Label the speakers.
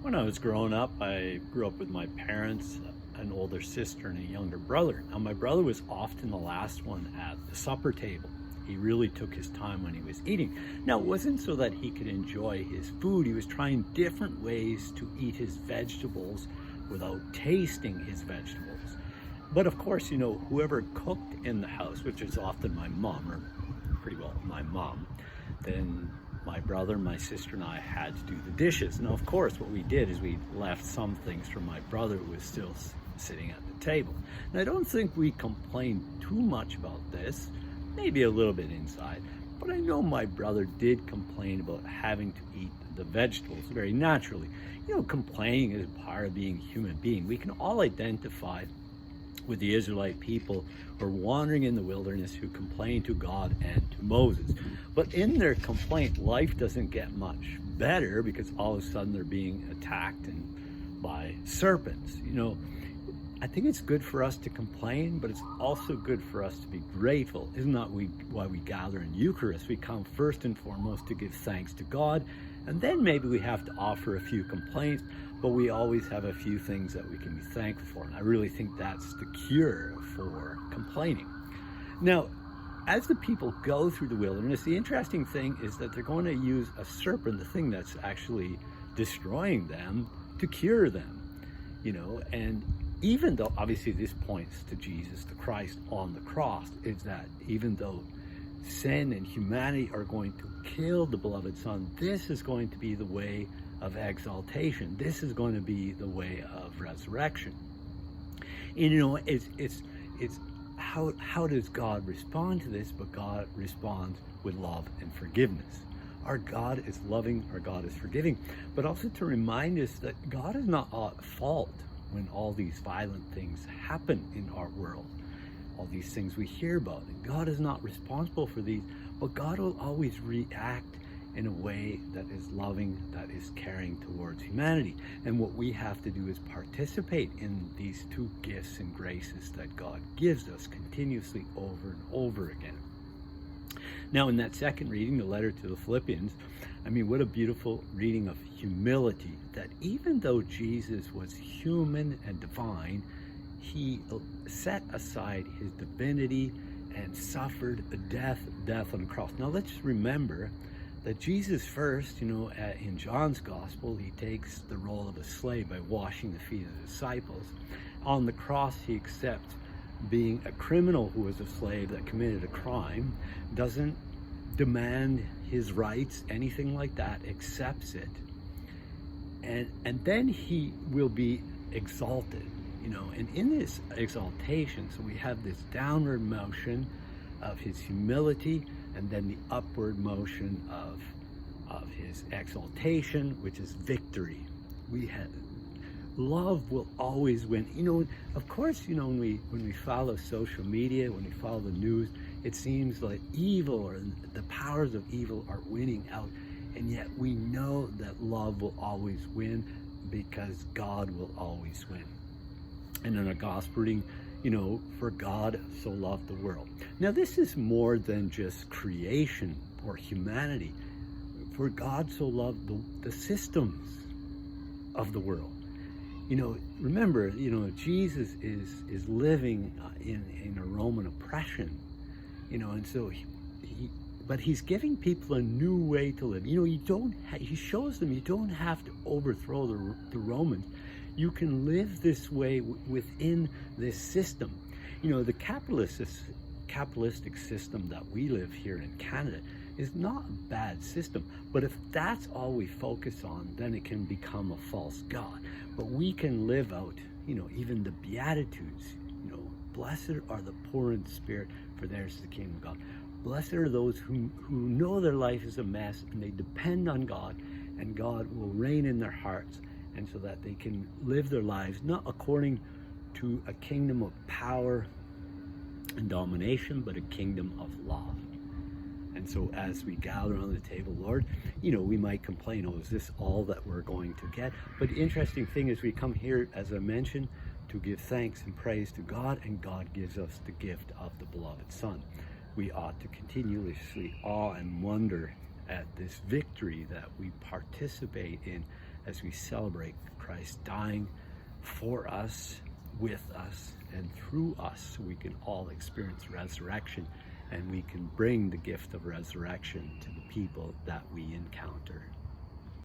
Speaker 1: When I was growing up, I grew up with my parents, an older sister, and a younger brother. Now, my brother was often the last one at the supper table. He really took his time when he was eating. Now, it wasn't so that he could enjoy his food. He was trying different ways to eat his vegetables without tasting his vegetables. But of course, whoever cooked in the house, which is often my mom, or pretty well my mom, then my brother, my sister, and I had to do the dishes. Now, of course, what we did is we left some things for my brother who was still sitting at the table. And I don't think we complained too much about this, maybe a little bit inside, but I know my brother did complain about having to eat the vegetables very naturally. Complaining is part of being a human being. We can all identify with the Israelite people who are wandering in the wilderness, who complain to God and to Moses. But in their complaint, life doesn't get much better because all of a sudden they're being attacked by serpents. I think it's good for us to complain, but it's also good for us to be grateful. Isn't that why we gather in Eucharist? We come first and foremost to give thanks to God, and then maybe we have to offer a few complaints, but we always have a few things that we can be thankful for. And I really think that's the cure for complaining. Now, as the people go through the wilderness, the interesting thing is that they're going to use a serpent, the thing that's actually destroying them, to cure them. And even though obviously this points to Jesus, the Christ on the cross, is that even though sin and humanity are going to kill the beloved Son, this is going to be the way of exaltation. This is going to be the way of resurrection. And it's how does God respond to this? But God responds with love and forgiveness. Our God is loving, our God is forgiving, but also to remind us that God is not at fault when all these violent things happen in our world, all these things we hear about. And God is not responsible for these, but God will always react in a way that is loving, that is caring towards humanity. And what we have to do is participate in these two gifts and graces that God gives us continuously over and over again. Now, in that second reading, the letter to the Philippians, what a beautiful reading of humility, that even though Jesus was human and divine, he set aside his divinity and suffered a death on the cross. Now, let's remember that Jesus first, in John's gospel, he takes the role of a slave by washing the feet of the disciples. On the cross, he accepts being a criminal who was a slave that committed a crime, doesn't demand his rights, anything like that, accepts it. And then he will be exalted, and in this exaltation, so we have this downward motion of his humility, and then the upward motion of his exaltation, which is victory. Love will always win. Of course, when we follow social media, when we follow the news, it seems like evil or the powers of evil are winning out. And yet we know that love will always win because God will always win. And in a gospel reading, for God so loved the world. Now, this is more than just creation or humanity. For God so loved the systems of the world. Remember, Jesus is living in a Roman oppression, and so but he's giving people a new way to live. He shows them you don't have to overthrow the Romans. You can live this way within this system. The capitalistic system that we live here in Canada is not a bad system, but if that's all we focus on, then it can become a false god. But we can live out, even the Beatitudes, blessed are the poor in spirit, for theirs is the kingdom of God. Blessed are those who know their life is a mess and they depend on God, and God will reign in their hearts, and so that they can live their lives not according to a kingdom of power and domination, but a kingdom of love. And so as we gather on the table, Lord, we might complain, is this all that we're going to get? But the interesting thing is we come here, as I mentioned, to give thanks and praise to God, and God gives us the gift of the beloved Son. We ought to continuously awe and wonder at this victory that we participate in as we celebrate Christ dying for us, with us, and through us, so we can all experience resurrection, and we can bring the gift of resurrection to the people that we encounter.